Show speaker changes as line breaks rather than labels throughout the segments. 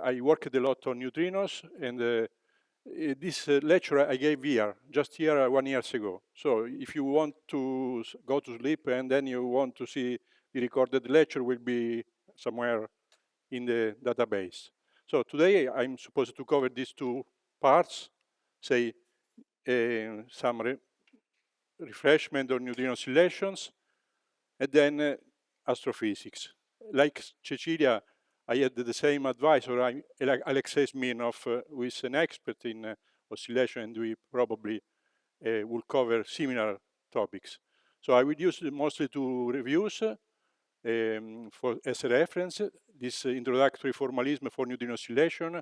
I worked a lot on neutrinos, and this lecture I gave here, just here 1 year ago. So if you want to go to sleep and then you want to see the recorded lecture, will be somewhere in the database. So today I'm supposed to cover these two parts, say some refreshment on neutrino oscillations, and then astrophysics. Like Cecilia, I had the same advisor, Alexei Smirnov, who is an expert in oscillation, and we probably will cover similar topics. So I will use mostly two reviews as a reference, this introductory formalism for neutrino oscillation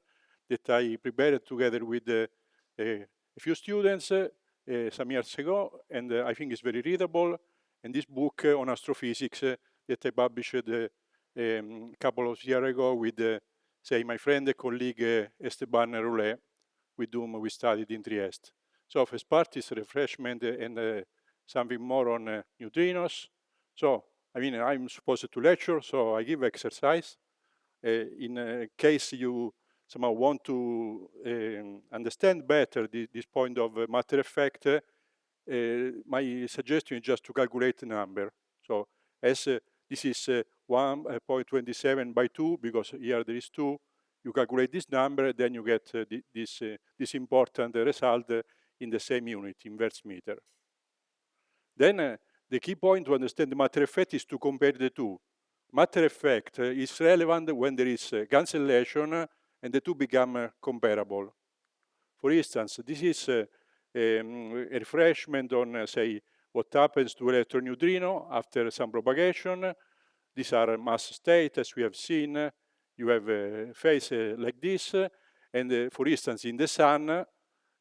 that I prepared together with a few students some years ago, and I think it's very readable. And this book on astrophysics that I published a couple of years ago with, say, my friend and colleague Esteban Roulet, with whom we studied in Trieste. So first part is refreshment and something more on neutrinos. So, I mean, I'm supposed to lecture, so I give exercise. In case you somehow want to understand better this point of matter effect, my suggestion is just to calculate the number. So as this is 1.27 by 2, because here there is 2, you calculate this number, then you get this important result in the same unit, inverse meter. Then the key point to understand the matter effect is to compare the two. Matter effect is relevant when there is cancellation and the two become comparable. For instance, this is a refreshment on, say, what happens to electron neutrino after some propagation. These are mass state, as we have seen. You have a phase like this, and for instance, in the sun,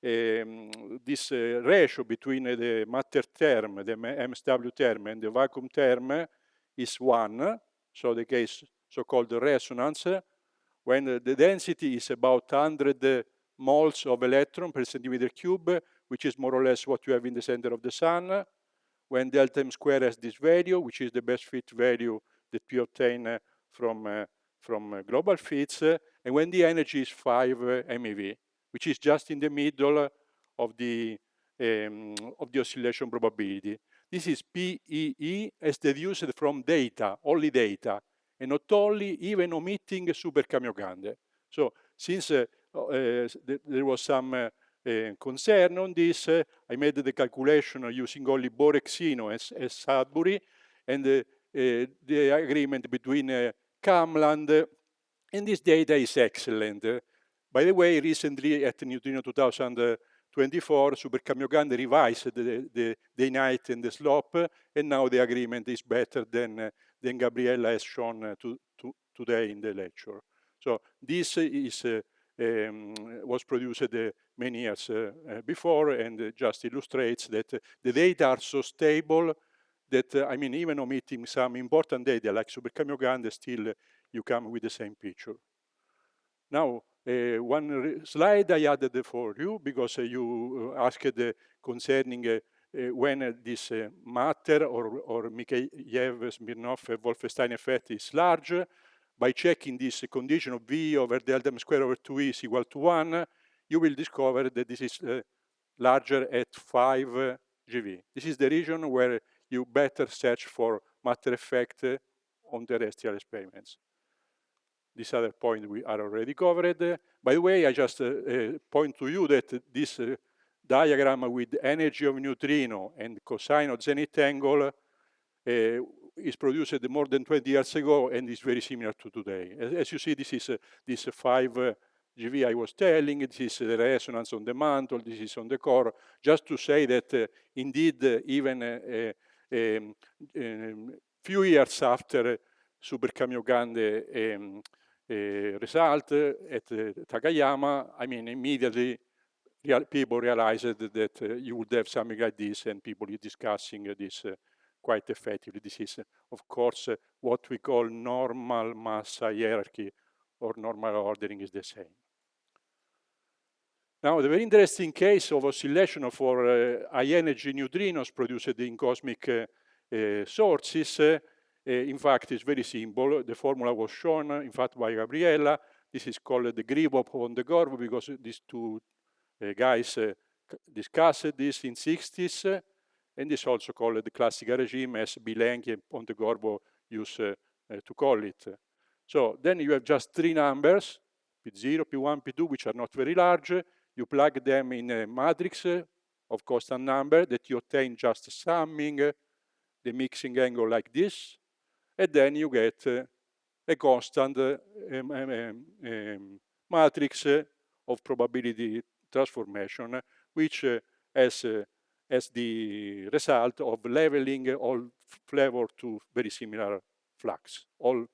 this ratio between the matter term, the MSW term, and the vacuum term is 1, so the case so-called resonance, when the density is about 100 moles of electron per centimeter cube, which is more or less what you have in the center of the sun, when delta m square has this value, which is the best fit value that we obtain from global fits, and when the energy is 5 MeV, which is just in the middle of the oscillation probability. This is PEE as deduced from data, only data, and not only even omitting super Kamiokande. So since there was some concern on this, I made the calculation using only Borexino as Sudbury, and the agreement between Kamland, and this data is excellent. By the way, recently at Neutrino 2024, Super Kamiokande revised the night and the slope, and now the agreement is better than Gabriella has shown today in the lecture. So this is was produced many years before, and just illustrates that the data are so stable that, I mean, even omitting some important data like Super Kamiokande, still you come with the same picture. Now, one slide I added for you, because you asked concerning when this matter or Mikheyev-Smirnov-Wolfenstein effect is large. By checking this condition of V over delta m square over 2E is equal to 1, you will discover that this is larger at 5 GeV. This is the region where you better search for matter effect on terrestrial experiments. This other point we are already covered. By the way, I just point to you that this diagram with energy of neutrino and cosine of zenith angle is produced more than 20 years ago and is very similar to today. As you see, this is this 5 GeV I was telling, this is the resonance on the mantle, this is on the core, just to say that indeed even few years after Super Kamiokande result at Takayama, I mean, immediately people realized that you would have something like this, and people are discussing this quite effectively. This is, of course, what we call normal mass hierarchy, or normal ordering is the same. Now, the very interesting case of oscillation for high-energy neutrinos produced in cosmic sources, in fact, is very simple. The formula was shown, in fact, by Gabriella. This is called the Gribov on the Gorbo because these two guys discussed this in 60s, and it's also called the classical regime, as Bilenki and Pontecorvo used to call it. So then you have just three numbers, P0, P1, P2, which are not very large. You plug them in a matrix of constant number that you obtain just summing the mixing angle like this, and then you get a constant matrix of probability transformation, which has the result of leveling all flavor to very similar flux. All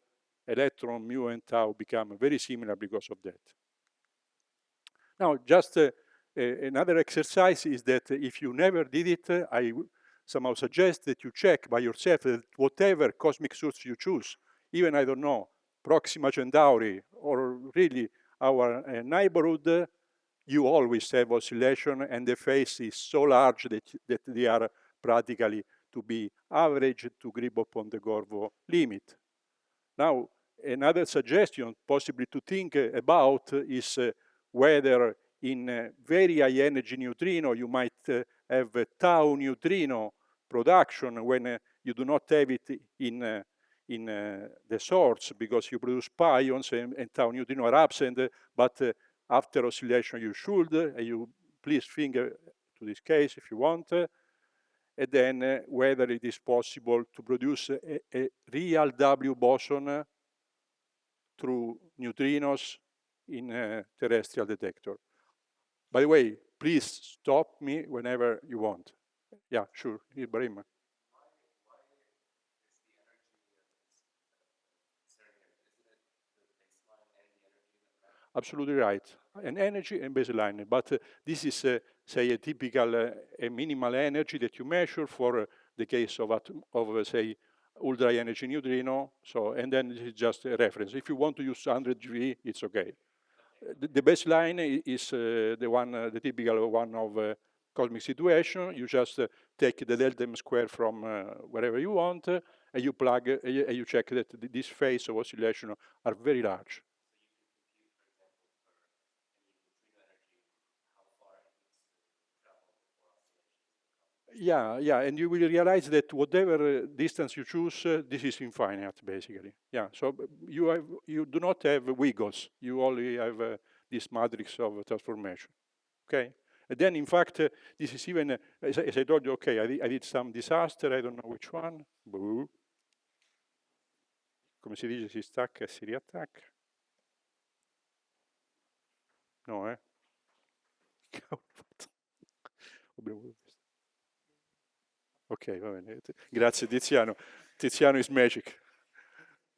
electron, mu, and tau become very similar because of that. Now, just another exercise is that if you never did it, I somehow suggest that you check by yourself that whatever cosmic source you choose, even, I don't know, Proxima Centauri, or really our neighborhood, you always have oscillation, and the phase is so large that they are practically to be averaged to Gribov-Pontecorvo limit. Now, another suggestion possibly to think about is whether in very high energy neutrino you might have tau neutrino production when you do not have it in the source because you produce pions and tau neutrino are absent, but after oscillation you should, you please think to this case if you want, and then whether it is possible to produce a real W boson through neutrinos in a terrestrial detector. By the way, please stop me whenever you want. Yeah, sure, Ibrahim. Absolutely right. An energy and baseline, but this is, say, a typical a minimal energy that you measure for the case of say, ultra energy neutrino. So, and then this is just a reference. If you want to use 100 GeV, it's okay. The baseline is the typical one of cosmic situation. You just take the delta m square from wherever you want, and you plug, and you check that this phase of oscillation are very large. Yeah, and you will realize that whatever distance you choose, this is infinite, basically. Yeah, so you do not have wiggles. You only have this matrix of transformation, okay? And then, in fact, this is even, as I told you, okay, I did some disaster, I don't know which one. Boo. Come si dice, si stacca e si riattacca. No, eh? Ok, va bene. Grazie Tiziano. Tiziano is magic.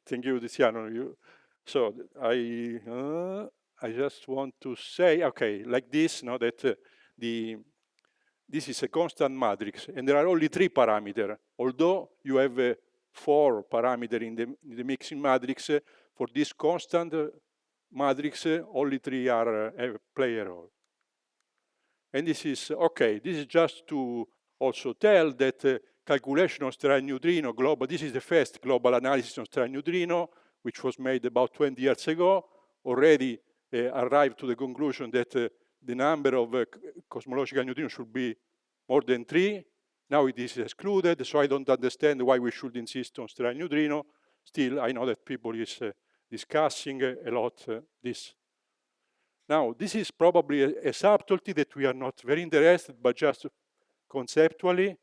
Thank you, Tiziano. So I just want to say, okay, like this, no, that this is a constant matrix, and there are only 3 parameters. Although you have 4 parameters in the mixing matrix, for this constant matrix, only 3 play a role. And this is, okay, this is just to also tell that calculation of stellar neutrino global, this is the first global analysis of stellar neutrino, which was made about 20 years ago, already arrived to the conclusion that the number of cosmological neutrinos should be more than 3. Now it is excluded, so I don't understand why we should insist on stellar neutrino. Still, I know that people is discussing a lot this. Now, this is probably a subtlety that we are not very interested, but just conceptually,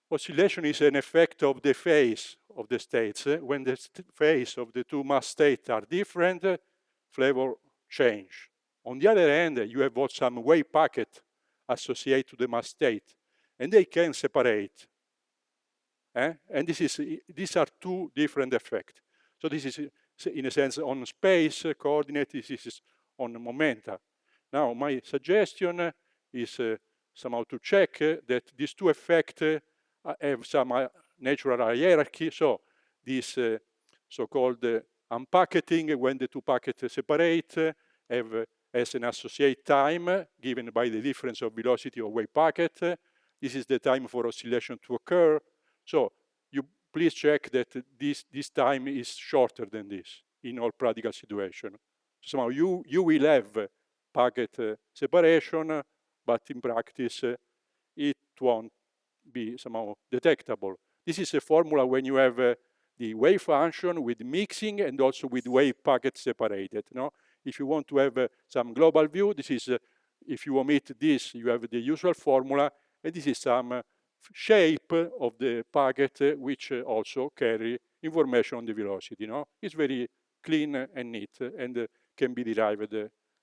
oscillation is an effect of the phase of the states. When the phase of the 2 mass states are different, flavor change. On the other hand, you have some wave packet associated to the mass state, and they can separate. And these are 2 different effects. So this is, in a sense, on space coordinate, this is on momenta. Now, my suggestion is somehow to check that these 2 effects have some natural hierarchy. So this so-called unpacketing, when the 2 packets separate, have as an associate time given by the difference of velocity of wave packet. This is the time for oscillation to occur. So you please check that this time is shorter than this in all practical situations. Somehow you will have packet separation, but in practice it won't be somehow detectable. This is a formula when you have the wave function with mixing and also with wave packet separated. No? If you want to have some global view, this is, if you omit this, you have the usual formula, and this is some shape of the packet which also carry information on the velocity. No? It's very clean and neat and can be derived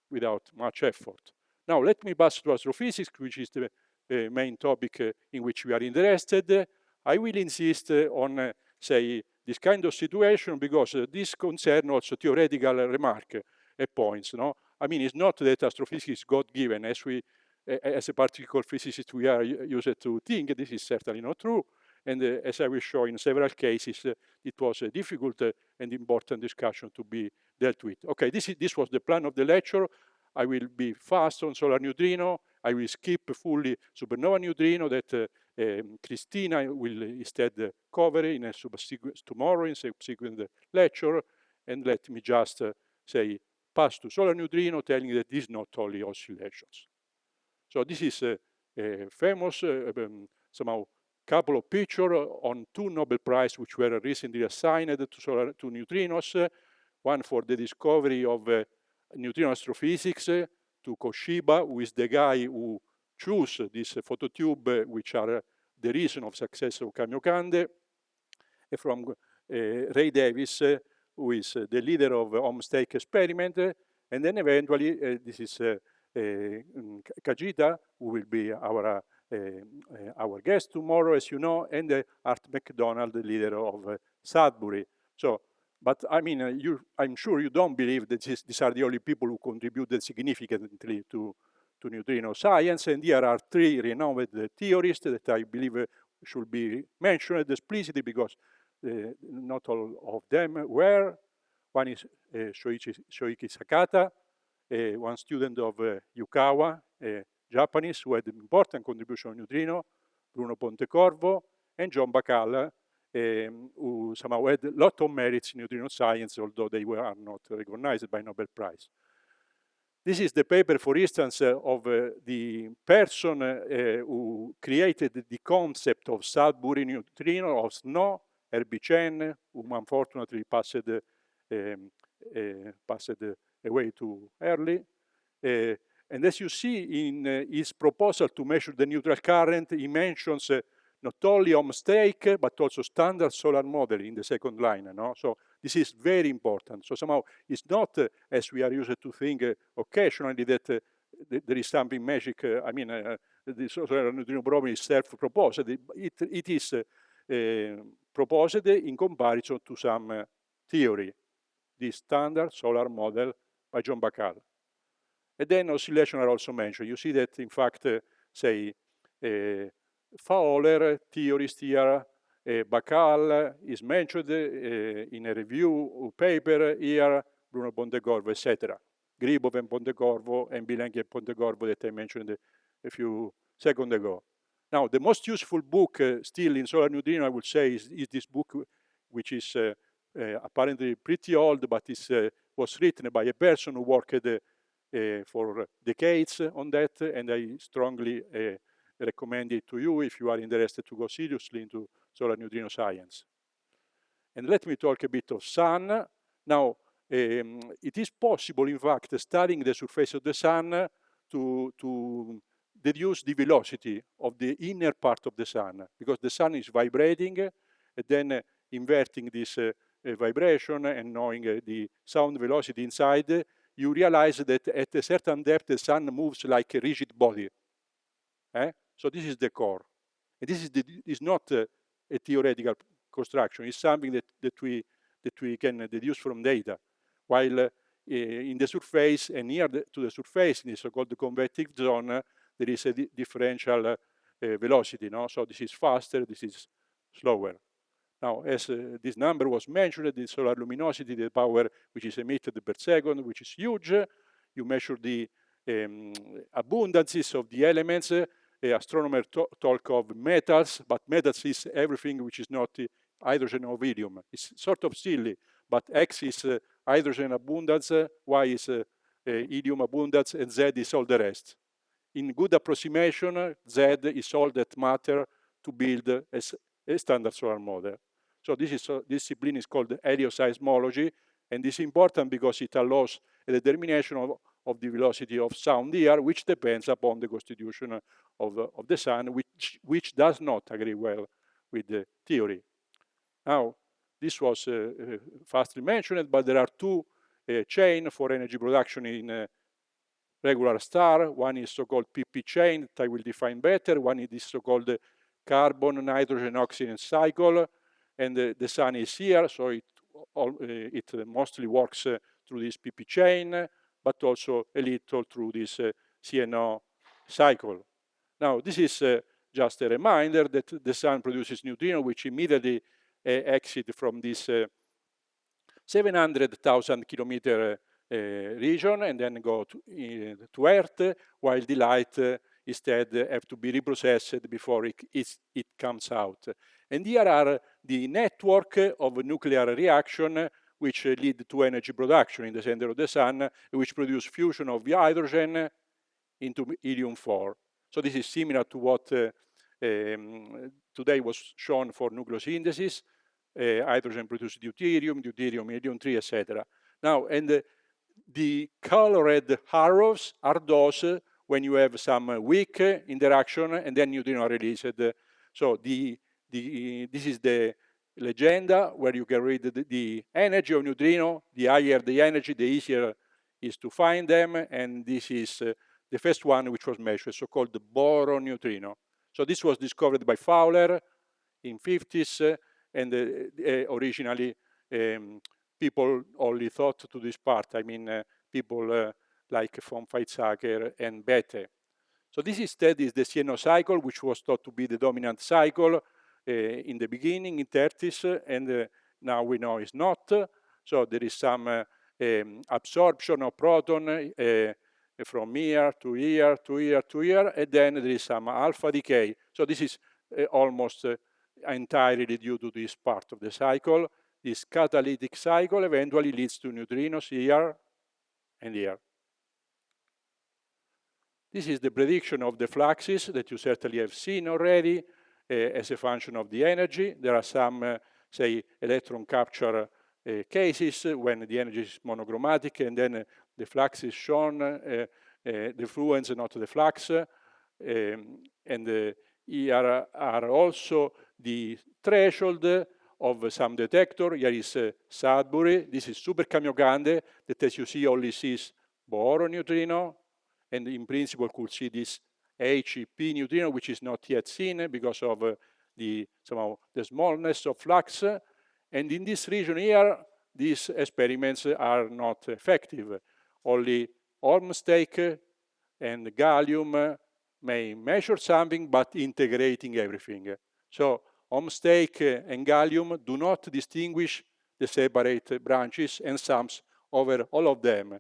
without much effort. Now let me pass to astrophysics, which is the main topic in which we are interested. I will insist on, say, this kind of situation because this concerns also theoretical remark at points. No? I mean, it's not that astrophysics is God-given, as a particle physicist we are used to think. This is certainly not true. And as I will show in several cases, it was a difficult and important discussion to be dealt with. Okay, this was the plan of the lecture. I will be fast on solar neutrino. I will skip fully supernova neutrino that Cristina will instead cover in a tomorrow in a subsequent lecture. And let me just say, pass to solar neutrino, telling that this is not only oscillations. So this is a famous, somehow, couple of pictures on 2 Nobel Prizes which were recently assigned to neutrinos. One for the discovery of neutrino astrophysics to Koshiba, who is the guy who chose this phototube, which are the reason of success of Kamiokande, and from Ray Davis, who is the leader of home stake experiment, and then eventually this is Kajita, who will be our guest tomorrow, as you know, and Art McDonald, the leader of Sudbury. So, but I mean, I'm sure you don't believe that these are the only people who contributed significantly to neutrino science, and here are 3 renowned theorists that I believe should be mentioned explicitly because not all of them were. One is Shoichi Sakata, one student of Yukawa, Japanese, who had an important contribution on neutrino, Bruno Pontecorvo, and John Bacall, who somehow had a lot of merits in neutrino science, although they were not recognized by Nobel Prize. This is the paper, for instance, of the person who created the concept of Sudbury neutrino, of SNO, Herbie Chen, whom unfortunately passed away too early. And as you see in his proposal to measure the neutral current, he mentions not only home stake, but also standard solar model in the second line. No? So this is very important. So somehow it's not, as we are used to think occasionally, that there is something magic. I mean, the solar neutrino problem is self-proposed. It is proposed in comparison to some theory, the standard solar model by John Bacall. And then oscillations are also mentioned. You see that, in fact, say, Fowler, theorist here, Bacall is mentioned in a review paper here, Bruno Pontecorvo, etc. Gribov and Pontecorvo, and Bilenki and Pontecorvo that I mentioned a few seconds ago. Now, the most useful book still in solar neutrino, I would say, is this book, which is apparently pretty old, but it was written by a person who worked for decades on that, and I strongly recommend it to you if you are interested to go seriously into solar neutrino science. And let me talk a bit of sun. Now, it is possible, in fact, studying the surface of the sun to deduce the velocity of the inner part of the sun, because the sun is vibrating, and then inverting this vibration and knowing the sound velocity inside, you realize that at a certain depth, the sun moves like a rigid body. So this is the core. And this is not a theoretical construction. It's something that we can deduce from data. While in the surface and near to the surface, in the so-called convective zone, there is a differential velocity. No? So this is faster, this is slower. Now, as this number was mentioned, the solar luminosity, the power which is emitted per second, which is huge. You measure the abundances of the elements. Astronomers talk of metals, but metals is everything which is not hydrogen or helium. It's sort of silly, but X is hydrogen abundance, Y is helium abundance, and Z is all the rest. In good approximation, Z is all that matter to build a standard solar model. So this discipline is called helioseismology, and this is important because it allows a determination of the velocity of sound here, which depends upon the constitution of the sun, which does not agree well with the theory. Now, this was fastly mentioned, but there are two chains for energy production in regular star. One is so-called PP chain that I will define better. One is this so-called carbon, nitrogen, oxygen cycle. And the sun is here, so it mostly works through this PP chain, but also a little through this CNO cycle. Now, this is just a reminder that the sun produces neutrinos, which immediately exit from this 700,000 kilometer region and then go to Earth, while the light instead have to be reprocessed before it comes out. And here are the network of nuclear reaction which lead to energy production in the center of the sun, which produce fusion of hydrogen into helium-4. So this is similar to what today was shown for nucleosynthesis. Hydrogen produces deuterium, helium-3, etc. Now, and the colored arrows are those when you have some weak interaction and then neutrino are released. So this is the legenda where you can read the energy of neutrino. The higher the energy, the easier is to find them. And this is the first one which was measured, so-called the boron neutrino. So this was discovered by Fowler in 50s, and originally people only thought to this part. I mean, people like von Weizsäcker and Bethe. So this instead is the CNO cycle, which was thought to be the dominant cycle in the beginning, in 30s, and now we know it's not. So there is some absorption of proton from here to here, to here, to here, and then there is some alpha decay. So this is almost entirely due to this part of the cycle. This catalytic cycle eventually leads to neutrinos here and here. This is the prediction of the fluxes that you certainly have seen already as a function of the energy. There are some, say, electron capture cases when the energy is monochromatic and then the flux is shown, the fluence, not the flux. And here are also the threshold of some detector. Here is Sudbury. This is Super Kamiokande that, as you see, only sees boron neutrino, and in principle could see this HEP neutrino, which is not yet seen because of the smallness of flux. And in this region here, these experiments are not effective. Only Olmsted and gallium may measure something, but integrating everything. So Olmsted and gallium do not distinguish the separate branches and sums over all of them.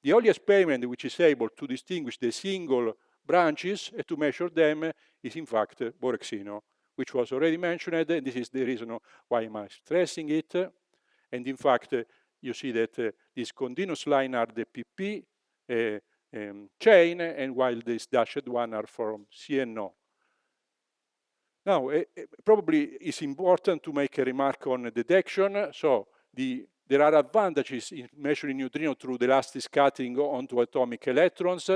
The only experiment which is able to distinguish the single branches and to measure them is in fact Borexino, which was already mentioned, and this is the reason why I'm stressing it. And in fact, you see that these continuous line are the PP chain, and while these dashed one are from CNO. Now, probably it's important to make a remark on detection. So there are advantages in measuring neutrino through the elastic scattering onto atomic electrons,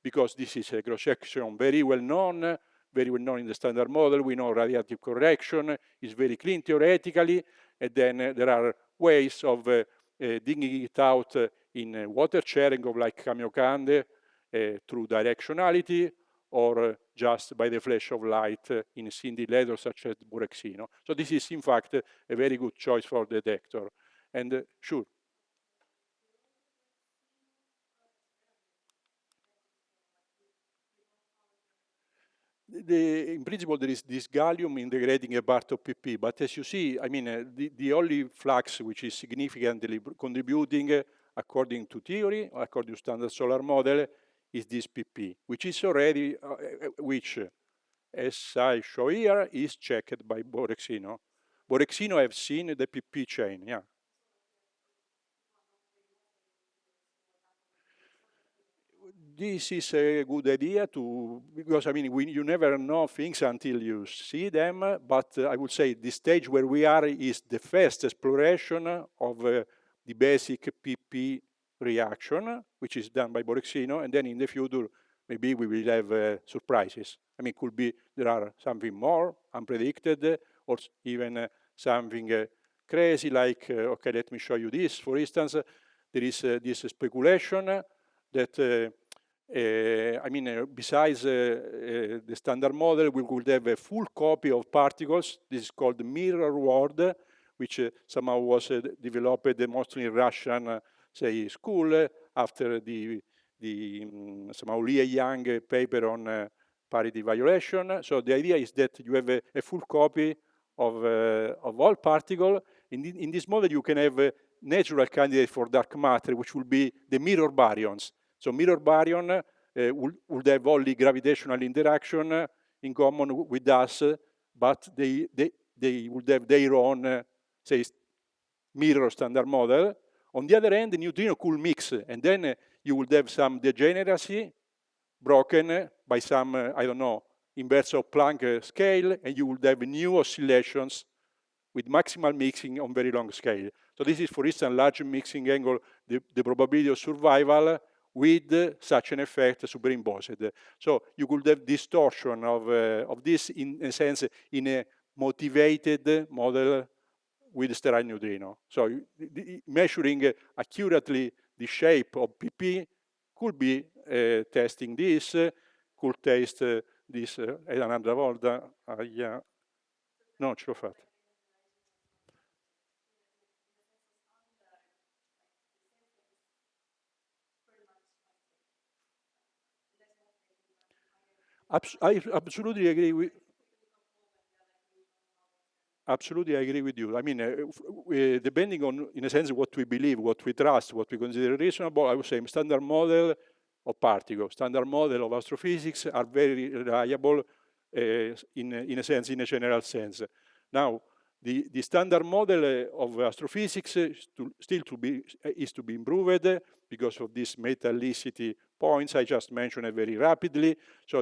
because this is a cross-section very well known in the standard model. We know radiative correction is very clean theoretically, and then there are ways of digging it out in water sharing of like Kamiokande through directionality, or just by the flash of light in scintillators such as Borexino. So this is in fact a very good choice for detector. And sure. In principle, there is this gallium integrating a part of PP, but as you see, I mean, the only flux which is significantly contributing according to theory, according to standard solar model, is this PP, which is already, which, as I show here, is checked by Borexino. Borexino have seen the PP chain, yeah. this is a good idea because I mean, you never know things until you see them, but I would say the stage where we are is the first exploration of the basic PP reaction, which is done by Borexino, and then in the future, maybe we will have surprises. I mean, could be there are something more unpredicted, or even something crazy like, okay, let me show you this. For instance, there is this speculation that I mean, besides the standard model, we could have a full copy of particles. This is called the mirror world, which somehow was developed mostly in Russian, say, school after the somehow Lie-Yang paper on parity violation. So the idea is that you have a full copy of all particles. In this model, you can have a natural candidate for dark matter, which will be the mirror baryons. So mirror baryon would have only gravitational interaction in common with us, but they would have their own, say, mirror standard model. On the other hand, the neutrino could mix, and then you would have some degeneracy broken by some, I don't know, inverse of Planck scale, and you would have new oscillations with maximal mixing on very long scale. So this is, for instance, large mixing angle, the probability of survival with such an effect superimposed. So you could have distortion of this, in a sense, in a motivated model with sterile neutrino. So measuring accurately the shape of PP could be testing this, could test this un'altra volta. No, ce l'ho fatta. I absolutely agree with. Absolutely, I agree with you. I mean, depending on, in a sense, what we believe, what we trust, what we consider reasonable, I would say standard model of particles, standard model of astrophysics are very reliable in a sense, in a general sense. Now, the standard model of astrophysics is to be improved because of these metallicity points I just mentioned very rapidly. So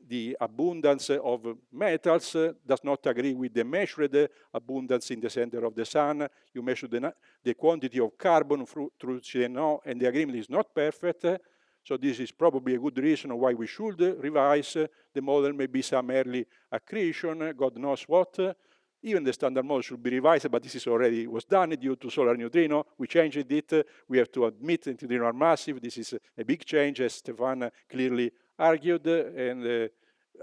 the abundance of metals does not agree with the measured abundance in the center of the sun. You measure the quantity of carbon through CNO, and the agreement is not perfect. So this is probably a good reason why we should revise the model, maybe some early accretion, God knows what. Even the standard model should be revised, but this is already was done due to solar neutrino. We changed it. We have to admit that neutrino are massive. This is a big change, as Stefan clearly argued. And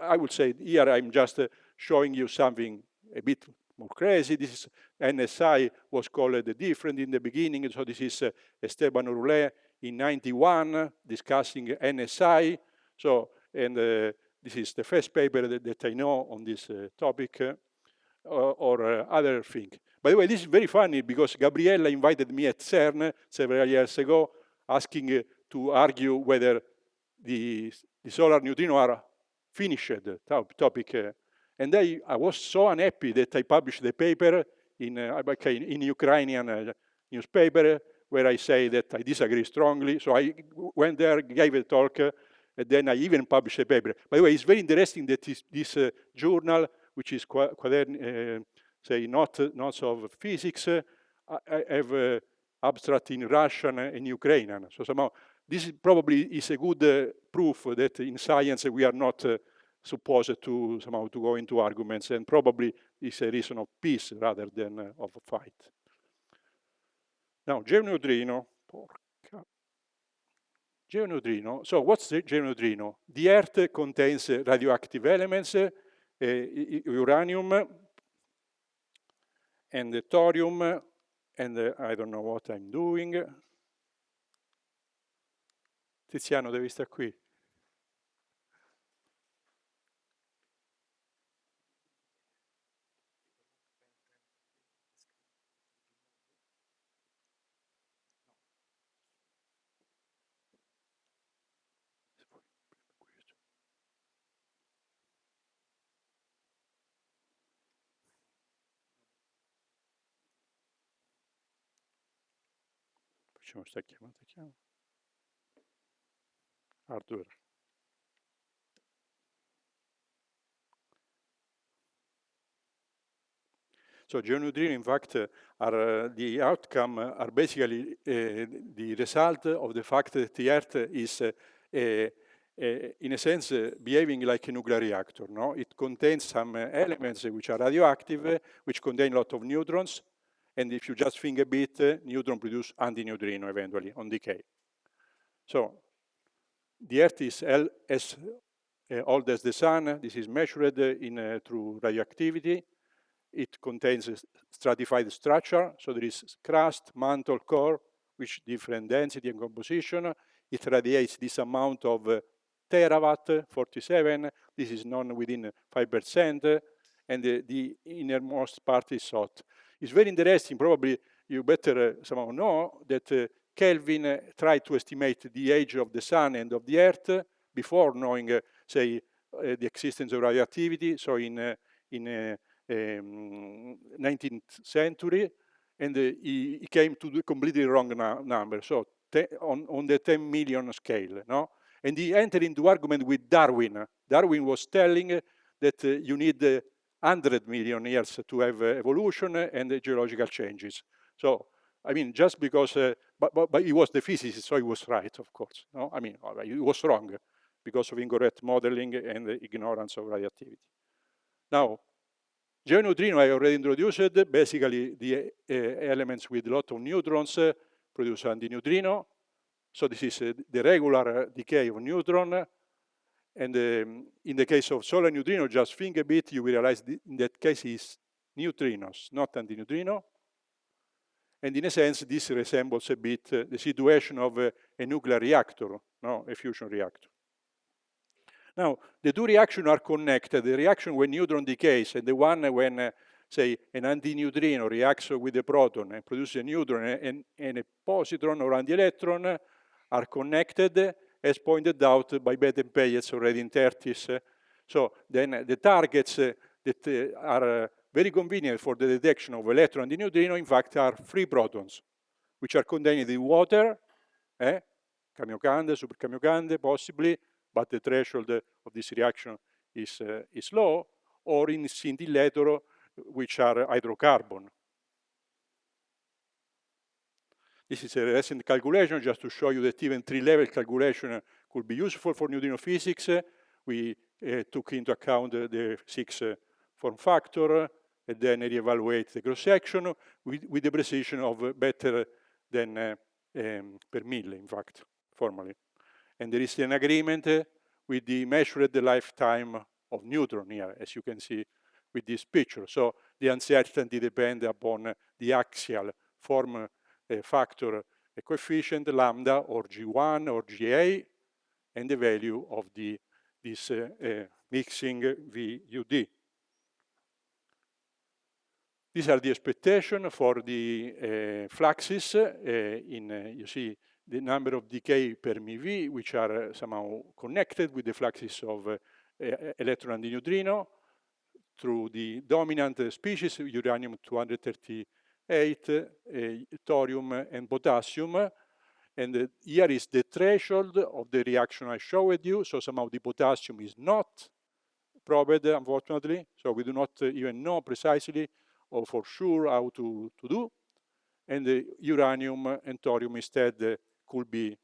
I would say here I'm just showing you something a bit more crazy. This is NSI was called different in the beginning. So this is Esteban Roulet in 91 discussing NSI. So, and this is the first paper that I know on this topic. Or other thing. By the way, this is very funny because Gabriella invited me at CERN several years ago, asking to argue whether the solar neutrino are finished topic. And I was so unhappy that I published the paper in Ukrainian newspaper where I say that I disagree strongly. So I went there, gave a talk, and then I even published a paper. By the way, it's very interesting that this journal, which is say notes of physics, I have abstract in Russian and Ukrainian. So somehow this probably is a good proof that in science we are not supposed to somehow to go into arguments, and probably it's a reason of peace rather than of a fight. Now, geoneutrino, geoneutrino. So what's the geoneutrino? The Earth contains radioactive elements, uranium and thorium, and I don't know what I'm doing. Tiziano, devi stare qui. Facciamo sta chiamata. hardware. So geoneutrino, in fact, are the outcome are basically the result of the fact that the Earth is, in a sense, behaving like a nuclear reactor. No, it contains some elements which are radioactive, which contain a lot of neutrons, and if you just think a bit, neutron produce antineutrino eventually on decay. So the Earth is as old as the Sun. This is measured through radioactivity. It contains a stratified structure, so there is crust, mantle, core, which different density and composition. It radiates this amount of terawatt, 47. This is known within 5%, and the innermost part is hot. It's very interesting. Probably you better somehow know that Kelvin tried to estimate the age of the Sun and of the Earth before knowing, say, the existence of radioactivity. So in 19th century, and he came to the completely wrong number. So on the 10 million scale, no? And he entered into argument with Darwin. Darwin was telling that you need 100 million years to have evolution and geological changes. So, I mean, just because, but he was the physicist, so he was right, of course. No, I mean, he was wrong because of incorrect modeling and ignorance of radioactivity. Now, geoneutrino I already introduced. Basically, the elements with a lot of neutrons produce antineutrino. So this is the regular decay of neutron. And in the case of solar neutrino, just think a bit, you will realize in that case is neutrinos, not antineutrino. And in a sense, this resembles a bit the situation of a nuclear reactor, no, a fusion reactor. Now, the two reactions are connected. The reaction when neutron decays and the one when, say, an antineutrino reacts with a proton and produces a neutron and a positron or antielectron are connected, as pointed out by Beth and Payets already in 30s. So then the targets that are very convenient for the detection of electron and neutrino, in fact, are free protons, which are contained in water, Kamiokande, super Kamiokande, possibly, but the threshold of this reaction is low, or in scintillator, which are hydrocarbon. This is a recent calculation just to show you that even 3-level calculation could be useful for neutrino physics. We took into account the 6 form factor, and then reevaluate the cross section with the precision of better than per mille, in fact, formally. And there is an agreement with the measured lifetime of neutron here, as you can see with this picture. So the uncertainty depends upon the axial form factor coefficient, lambda, or G1 or GA, and the value of this mixing VUD. These are the expectations for the fluxes you see the number of decay per MeV, which are somehow connected with the fluxes of electron and neutrino through the dominant species, uranium-238, thorium, and potassium. And here is the threshold of the reaction I showed you. So somehow the potassium is not probed, unfortunately. So we do not even know precisely or for sure how to do. And the uranium and thorium instead could be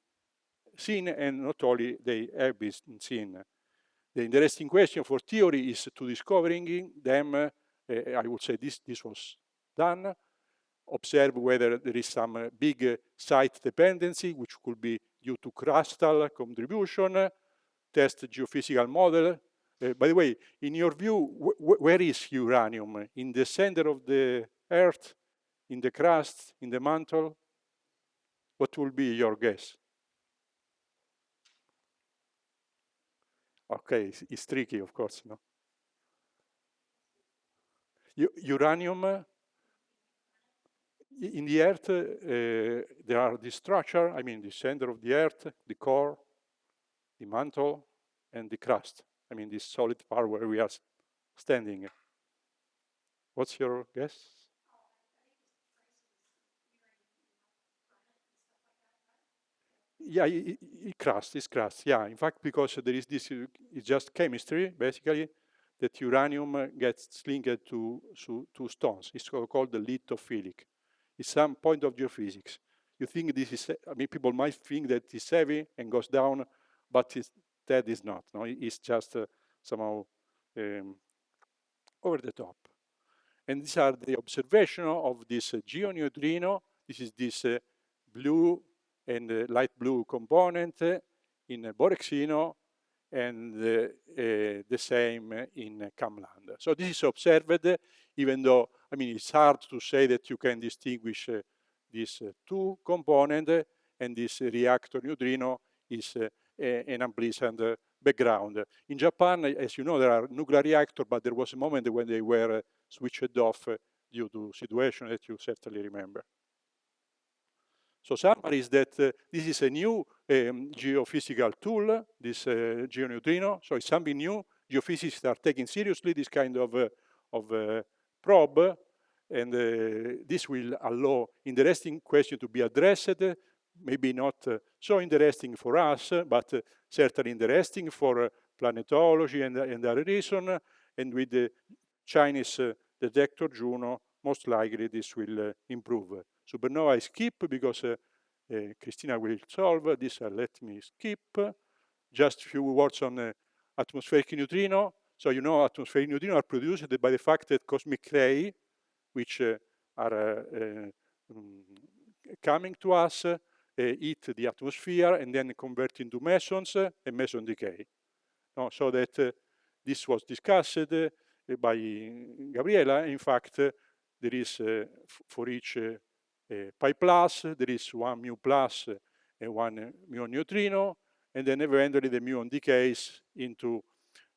seen, and not only they have been seen. The interesting question for theory is to discovering them. I would say this was done. Observe whether there is some big site dependency, which could be due to crustal contribution. Test geophysical model. By the way, in your view, where is uranium? In the center of the Earth? In the crust? In the mantle? What will be your guess? Okay, it's tricky, of course, no? Uranium, in the Earth, there are the structure, I mean, the center of the Earth, the core, the mantle, and the crust. I mean, this solid part where we are standing. What's your guess? Yeah, it's crust. Yeah, in fact, because there is this, it's just chemistry, basically, that uranium gets linked to stones. It's called the lithophilic. It's some point of geophysics. You think this is, I mean, people might think that it's heavy and goes down, but that is not. No, it's just somehow over the top. And these are the observation of this geoneutrino. This is this blue and light blue component in borexino, and the same in Camland. So this is observed, even though, I mean, it's hard to say that you can distinguish these two components, and this reactor neutrino is an unpleasant background. In Japan, as you know, there are nuclear reactors, but there was a moment when they were switched off due to situation that you certainly remember. So summary is that this is a new geophysical tool, this geoneutrino. So it's something new. Geophysicists are taking seriously this kind of probe, and this will allow interesting question to be addressed. Maybe not so interesting for us, but certainly interesting for planetology and other reason. And with the Chinese detector Juno, most likely this will improve. Supernova I skip because Christina will solve this. Let me skip. Just a few words on atmospheric neutrino. So you know atmospheric neutrino are produced by the fact that cosmic ray, which are coming to us, hit the atmosphere and then convert into mesons and meson decay. No, so that this was discussed by Gabriela. In fact, there is for each pi plus, there is one mu plus and one muon neutrino, and then eventually the muon decays into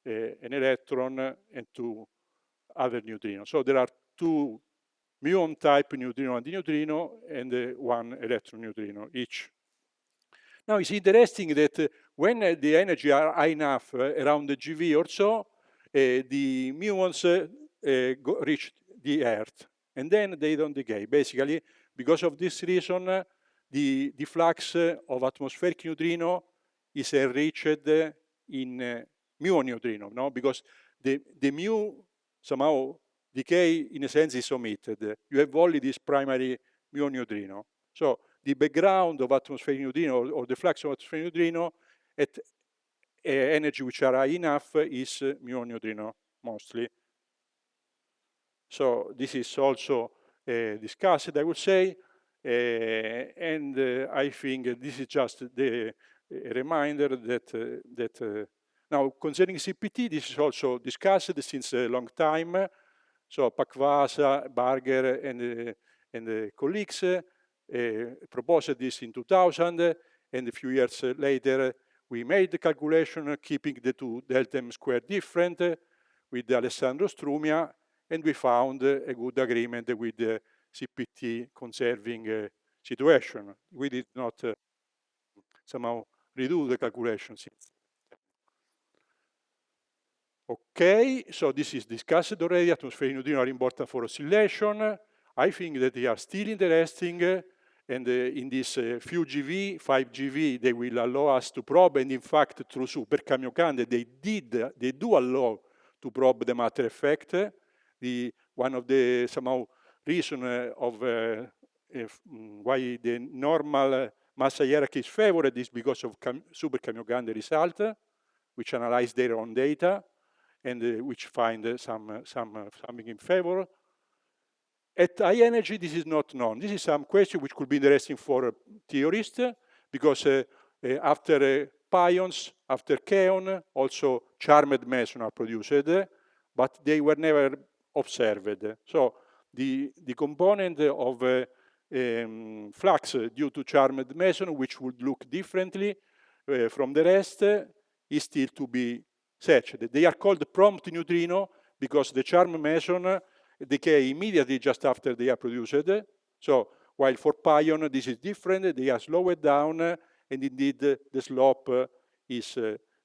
an electron and two other neutrinos. So there are two muon type neutrino and neutrino, and one electron neutrino each. Now it's interesting that when the energy are high enough around the GV or so, the muons reach the Earth, and then they don't decay. Basically, because of this reason, the flux of atmospheric neutrino is enriched in muon neutrino, no? Because the mu somehow decay in a sense is omitted. You have only this primary muon neutrino. So the background of atmospheric neutrino or the flux of atmospheric neutrino at energy which are high enough is muon neutrino mostly. So this is also discussed, I would say, and I think this is just a reminder that now concerning CPT, this is also discussed since a long time. So Pakvasa, Barger, and colleagues proposed this in 2000, and a few years later we made the calculation keeping the two delta m squared different with Alessandro Strumia, and we found a good agreement with the CPT conserving situation. We did not somehow redo the calculations. Okay, so this is discussed already. Atmospheric neutrino are important for oscillation. I think that they are still interesting, and in this few GV, 5 GV, they will allow us to probe, and in fact, through Super Kamiokande, they do allow to probe the matter effect. One of the somehow reason of why the normal mass hierarchy is favored is because of Super Kamiokande result, which analyze their own data, and which find something in favor. At high energy, this is not known. This is some question which could be interesting for theorists, because after pions, after kaon, also charmed meson are produced, but they were never observed. So the component of flux due to charmed meson, which would look differently from the rest, is still to be searched. They are called prompt neutrino because the charmed meson decay immediately just after they are produced. So while for pion this is different, they are slowed down, and indeed the slope is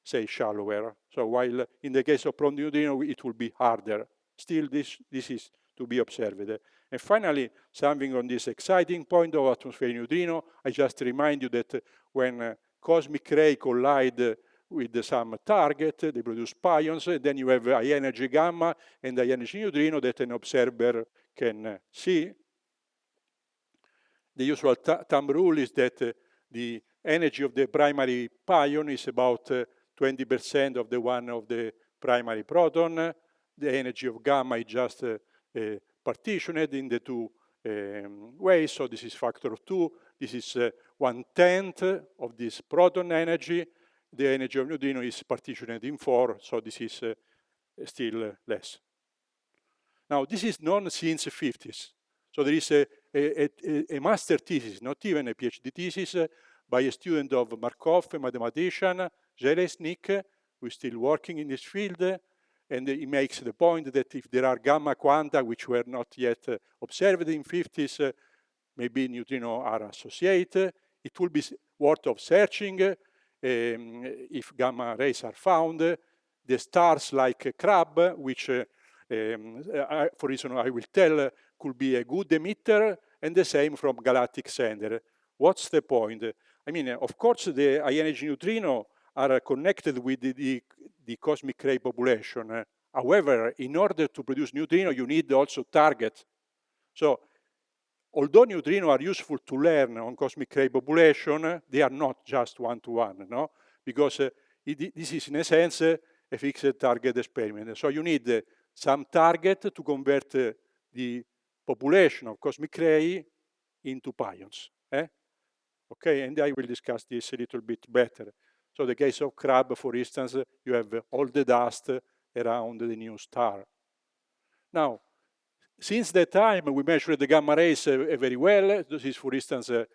say shallower. So while in the case of prompt neutrino it will be harder, still this is to be observed. And finally, something on this exciting point of atmospheric neutrino, I just remind you that when cosmic ray collide with some target, they produce pions, and then you have high energy gamma and high energy neutrino that an observer can see. The usual thumb rule is that the energy of the primary pion is about 20% of the one of the primary proton. The energy of gamma is just partitioned in the two ways, so this is factor of 2. This is 1/10 of this proton energy. The energy of neutrino is partitioned in 4, so this is still less. Now, this is known since the 50s. So there is a master thesis, not even a PhD thesis, by a student of Markov, a mathematician, Zeleznik, who is still working in this field. And he makes the point that if there are gamma quanta which were not yet observed in 50s, maybe neutrino are associated. It will be worth of searching if gamma rays are found. The stars like Crab, which for reason I will tell, could be a good emitter, and the same from galactic sender. What's the point? I mean, of course, the high energy neutrino are connected with the cosmic ray population. However, in order to produce neutrino, you need also target. So, although neutrino are useful to learn on cosmic ray population, they are not just one-to-one, no? Because this is, in a sense, a fixed target experiment. So you need some target to convert the population of cosmic ray into pions. Okay, and I will discuss this a little bit better. So the case of Crab, for instance, you have all the dust around the new star. Now, since that time, we measured the gamma rays very well. This is, for instance, a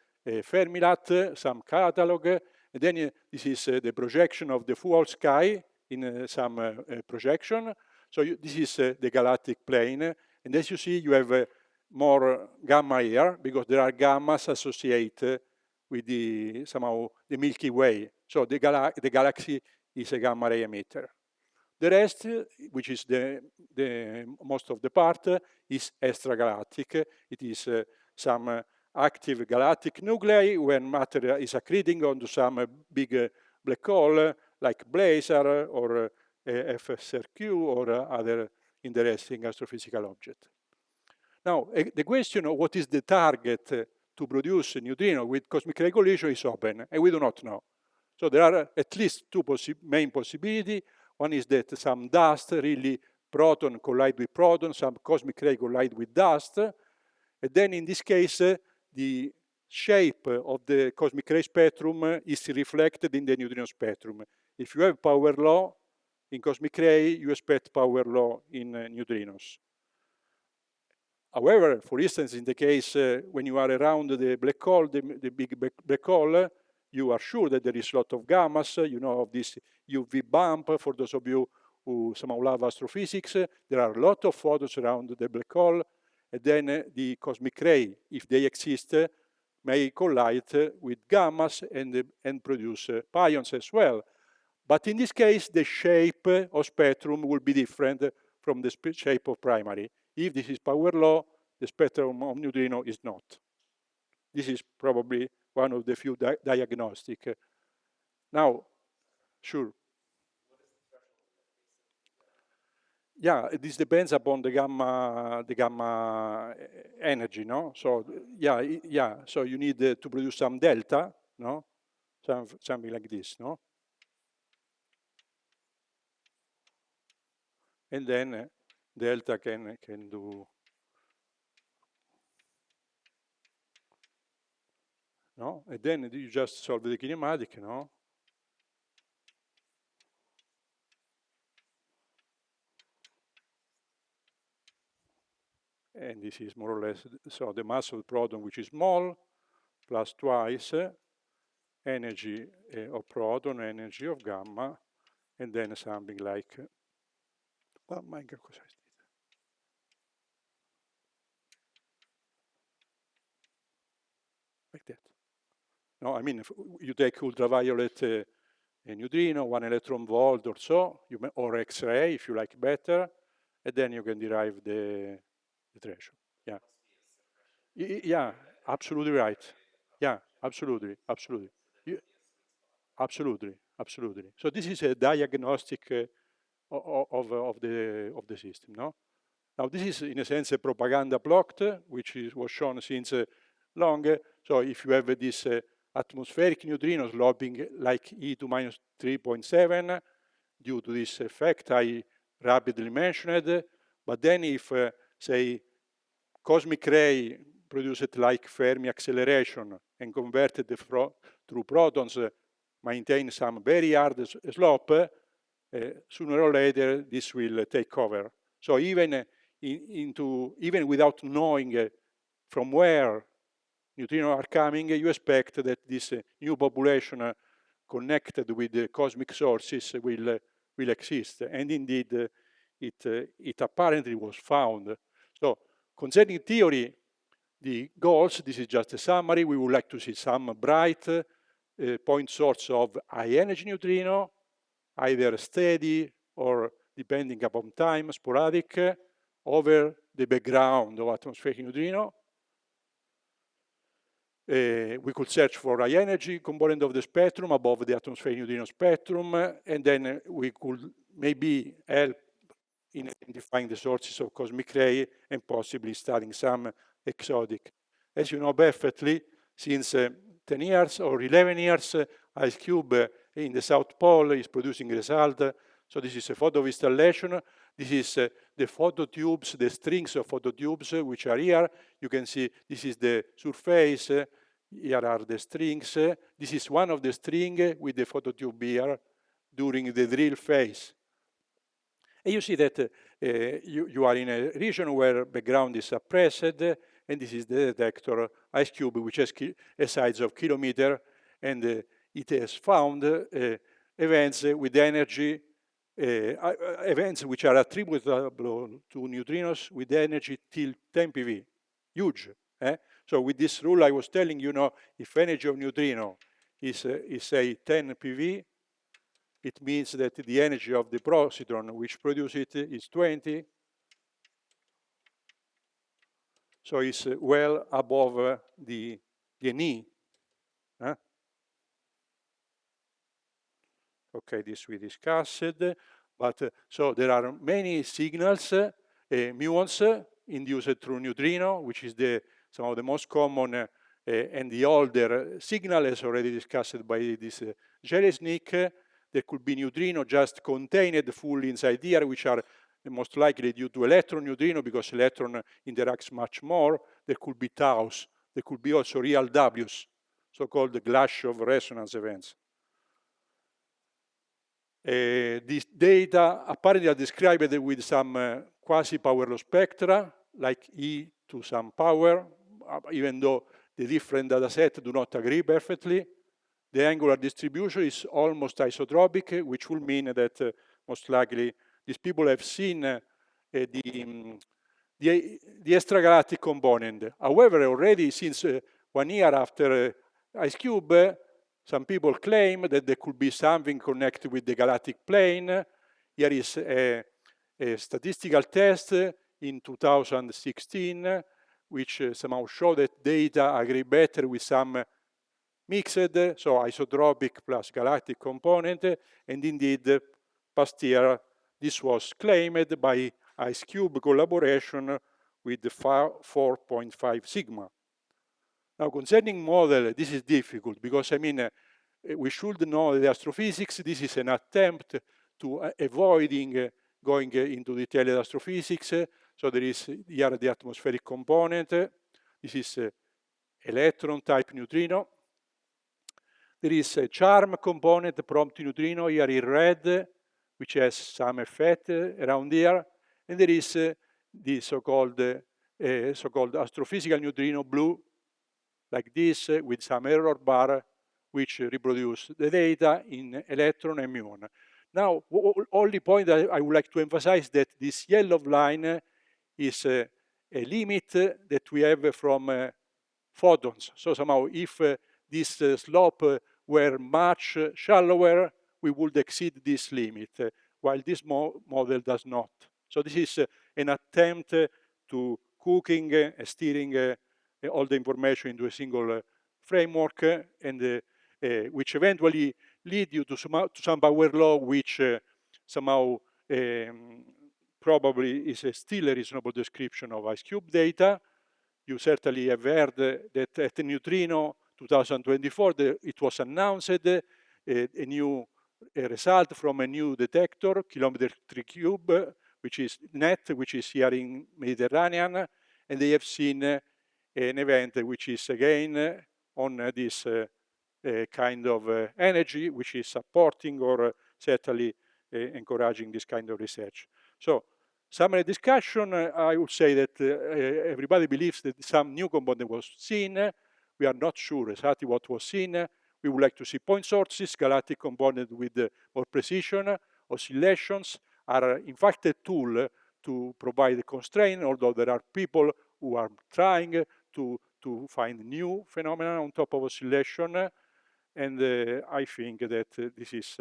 Fermilat, some catalog. And then this is the projection of the full sky in some projection. So this is the galactic plane. And as you see, you have more gamma here because there are gammas associated with somehow the Milky Way. So the galaxy is a gamma ray emitter. The rest, which is the most of the part, is extragalactic. It is some active galactic nuclei when matter is accreting onto some big black hole like Blazar or FSRQ or other interesting astrophysical object. Now, the question of what is the target to produce a neutrino with cosmic ray collision is open, and we do not know. So there are at least two main possibilities. One is that some dust, really proton collide with proton, some cosmic ray collide with dust. And then in this case, the shape of the cosmic ray spectrum is reflected in the neutrino spectrum. If you have power law in cosmic ray, you expect power law in neutrinos. However, for instance, in the case when you are around the black hole, the big black hole, you are sure that there is a lot of gammas. You know of this UV bump. For those of you who somehow love astrophysics, there are a lot of photons around the black hole. And then the cosmic ray, if they exist, may collide with gammas and produce pions as well. But in this case, the shape of spectrum will be different from the shape of primary. If this is power law, the spectrum of neutrino is not. This is probably one of the few diagnostic. Now, sure. Yeah, this depends upon the gamma energy, no? So yeah. So you need to produce some delta, no? Something like this, no? And then delta can do, no? And then you just solve the kinematic, no? And this is more or less, so the mass of the proton, which is small, plus twice energy of proton, energy of gamma, and then something like, oh my God, cosa è stato? Like that. No, I mean, if you take ultraviolet neutrino, 1 electron volt or so, or X-ray if you like better, and then you can derive the threshold. Yeah. Yeah, absolutely right. Yeah, absolutely, absolutely. Absolutely, absolutely. So this is a diagnostic of the system, no? Now this is in a sense a propaganda plot, which was shown since long. So if you have this atmospheric neutrino sloping like e to minus 3.7 due to this effect I rapidly mentioned, but then if, say, cosmic ray produced like Fermi acceleration and converted through protons maintain some very hard slope, sooner or later this will take over. So even even without knowing from where neutrinos are coming, you expect that this new population connected with the cosmic sources will exist. And indeed, it apparently was found. So concerning theory, the goals, this is just a summary. We would like to see some bright point source of high energy neutrino, either steady or depending upon time, sporadic, over the background of atmospheric neutrino. We could search for high energy component of the spectrum above the atmospheric neutrino spectrum, and then we could maybe help in identifying the sources of cosmic ray and possibly studying some exotic. As you know perfectly, since 10 years or 11 years, Ice Cube in the South Pole is producing result. So this is a photo installation. This is the phototubes, the strings of phototubes which are here. You can see this is the surface. Here are the strings. This is one of the strings with the phototube here during the drill phase. And you see that you are in a region where background is suppressed, and this is the detector Ice Cube, which has a size of kilometer, and it has found events with energy, events which are attributable to neutrinos with energy till 10 PV, huge. So with this rule I was telling you, if energy of neutrino is say 10 PV, it means that the energy of the positron which produces it is 20. So it's well above the NE. Okay, this we discussed. But so there are many signals, muons induced through neutrino, which is some of the most common and the older signal, as already discussed by this Jelesnik. There could be neutrino just contained fully inside here, which are most likely due to electron neutrino, because electron interacts much more. There could be taus. There could be also real Ws, so-called Glashow resonance events. These data apparently are described with some quasi-power law spectra, like E to some power, even though the different data sets do not agree perfectly. The angular distribution is almost isotropic, which will mean that most likely these people have seen the extragalactic component. However, already since 1 year after Ice Cube, some people claim that there could be something connected with the galactic plane. Here is a statistical test in 2016, which somehow showed that data agree better with some mixed, so isotropic plus galactic component, and indeed, past year, this was claimed by Ice Cube collaboration with the 4.5 sigma. Now, concerning model, this is difficult because, we should know the astrophysics. This is an attempt to avoiding going into detailed astrophysics. So there is here the atmospheric component. This is electron type neutrino. There is a charm component, prompt neutrino, here in red, which has some effect around here. And there is the so-called astrophysical neutrino, blue, like this, with some error bar, which reproduce the data in electron and muon. Now, only point that I would like to emphasize that this yellow line is a limit that we have from photons. So somehow, if this slope were much shallower, we would exceed this limit, while this model does not. So this is an attempt to cooking, steering all the information into a single framework, and which eventually lead you to some power law, which somehow probably is still a reasonable description of ice cube data. You certainly have heard that at the Neutrino 2024, it was announced a new result from a new detector, kilometer 3 cube, which is NET, which is here in Mediterranean, and they have seen an event which is again on this kind of energy, which is supporting or certainly encouraging this kind of research. So, summary discussion, I would say that everybody believes that some new component was seen. We are not sure exactly what was seen. We would like to see point sources, galactic component with more precision. Oscillations are in fact a tool to provide a constraint, although there are people who are trying to find new phenomena on top of oscillation. And I think that this is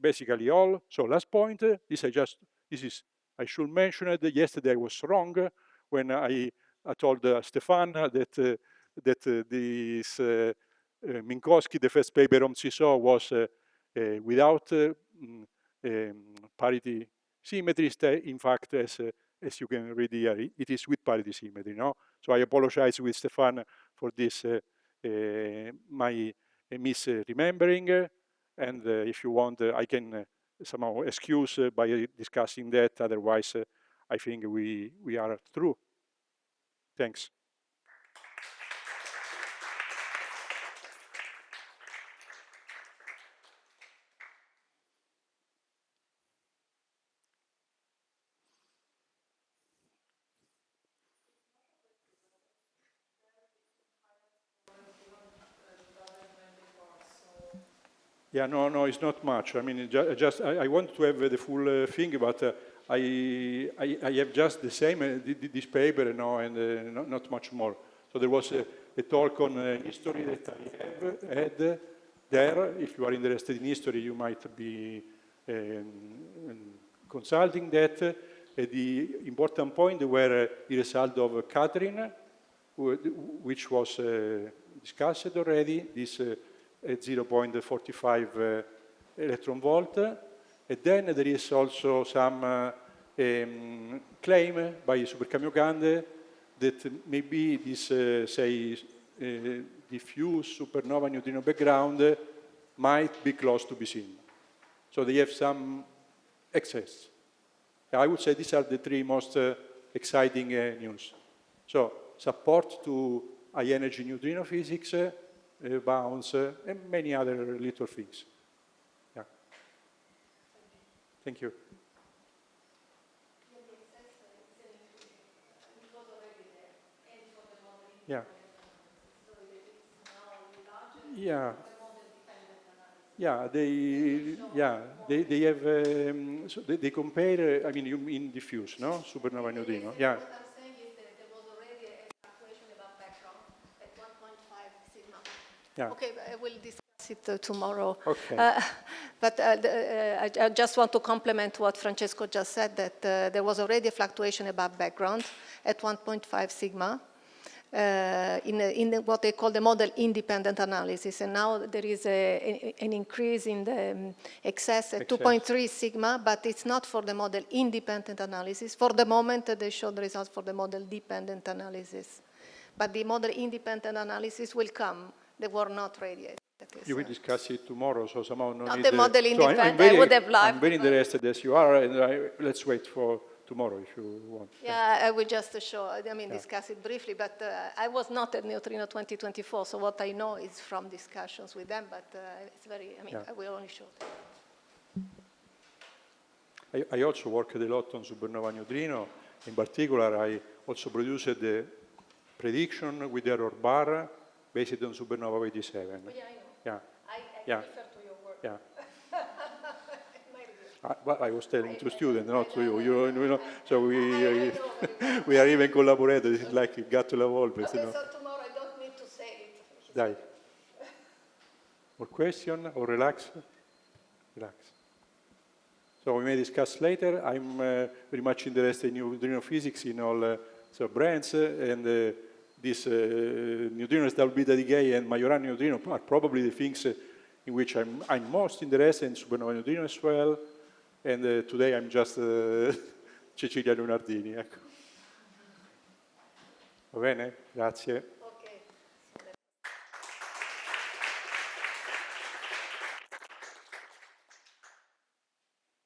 basically all. So last point, I should mention it. Yesterday I was wrong when I told Stefan that this Minkowski, the first paper on CISO, was without parity symmetries. In fact, as you can read here, it is with parity symmetry. No? So I apologize with Stefan for this my misremembering. And if you want, I can somehow excuse by discussing that. Otherwise, I think we are through. Thanks. Yeah, no, it's not much. I mean, I want to have the full thing, but I have just the same, this paper, and not much more. So there was a talk on history that I have had there. If you are interested in history, you might be consulting that. The important point were the result of Catherine, which was discussed already, this at 0.45 electron volt. And then there is also some claim by Super Kamiokande that maybe this, say, diffuse supernova neutrino background might be close to be seen. So they have some excess. I would say these are the three most exciting news. So support to high energy neutrino physics, bounds, and many other little things. Yeah. Thank you. Yeah. Yeah. Yeah, they have, so they compare, I mean, you mean diffuse, no? Supernova neutrino, yeah.
What I'm saying is that there was already a fluctuation above background at 1.5 sigma.
Yeah.
Okay, I will discuss it tomorrow.
Okay.
But I just want to complement what Francesco just said, that there was already a fluctuation above background at 1.5 sigma. In what they call the model-independent analysis. And now there is an increase in the excess at 2.3 sigma, but it's not for the model-independent analysis. For the moment, they showed the results for the model-dependent analysis. But the model-independent analysis will come. They were not ready yet.
You will discuss it tomorrow, so somehow no
not
need...
the model-independent,
so
I would have liked.
I'm very interested as you are, and let's wait for tomorrow if you want.
Yeah, I will just show, discuss it briefly, but I was not at Neutrino 2024, so what I know is from discussions with them, but it's very, I will only show them.
I also worked a lot on supernova neutrino. In particular, I also produced the prediction with error bar based on supernova 87.
Yeah, I know.
Yeah.
I refer to your work.
Yeah. But I was telling to students, not to you. You know, so we are even collaborating. It's like gatto la volpe.
Okay, so tomorrow I don't need to say it.
Dai. More question or relax? Relax. So we may discuss later. I'm very much interested in neutrino physics in all brands, and this neutrinos double beta decay and Majorana neutrino are probably the things in which I'm most interested in supernova neutrino as well. And today I'm just Cecilia Leonardini. Ecco. Va bene? Grazie.